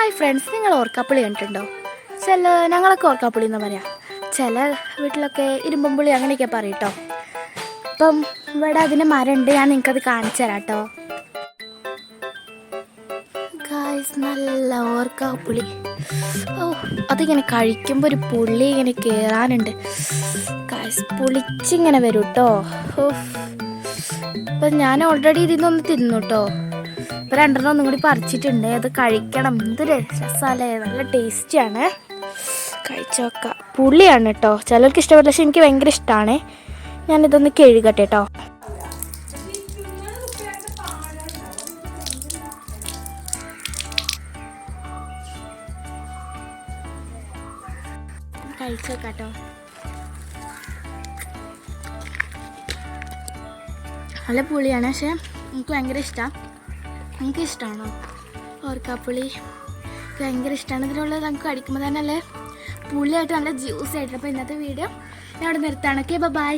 Hi friends, നിങ്ങൾ ഓർക്കാപ്പുളി കണ്ടിട്ടുണ്ടോ? ഞങ്ങളൊക്കെ ഓർക്കാപ്പുളി എന്ന് പറയാം. ചില വീട്ടിലൊക്കെ ഇരുമ്പുളി അങ്ങനെയൊക്കെ പറയും കേട്ടോ. അപ്പം ഇവിടെ അതിന് മരമുണ്ട്, ഞാൻ നിങ്ങൾക്കത് കാണിച്ചു തരാം കേട്ടോ. ഗായ്സ്, നല്ല ഓർക്കാപ്പുളി. അതിങ്ങനെ കഴിക്കുമ്പോൾ ഒരു പുള്ളി ഇങ്ങനെ കയറാനുണ്ട് ഗായ്സ്. പുളിച്ചിങ്ങനെ വരും കേട്ടോ. അപ്പം ഞാൻ ഓൾറെഡി ഇതിന്നൊന്ന് തിന്നു കേട്ടോ. ഇപ്പം രണ്ടെണ്ണം ഒന്നും കൂടി പറിച്ചിട്ടുണ്ട്. അത് കഴിക്കണം. എന്തൊരു രസമല്ലേ, നല്ല ടേസ്റ്റിയാണ്. കഴിച്ചു നോക്കാം. പുളിയാണ് കേട്ടോ, ചിലർക്ക് ഇഷ്ടപ്പെടില്ല, പക്ഷെ എനിക്ക് ഭയങ്കര ഇഷ്ടമാണ്. ഞാനിതൊന്ന് കഴുകട്ടെ കേട്ടോ. കഴിച്ചു നോക്കാം കേട്ടോ. നല്ല പുളിയാണ്, പക്ഷെ എനിക്ക് ഭയങ്കര ഇഷ്ടമാണ്. എനിക്ക് ഇഷ്ടമാണോ ഓർക്കാപ്പുളി? എനിക്ക് ഭയങ്കര ഇഷ്ടമാണ്. ഇതിനുള്ളത് നമുക്ക് കടിക്കുമ്പോൾ തന്നെ നല്ല പുളിയായിട്ട് നല്ല ജ്യൂസ് ആയിട്ട്. അപ്പോൾ ഇന്നത്തെ വീഡിയോ ഞാൻ അവിടെ നിർത്താണ്. Okay, by.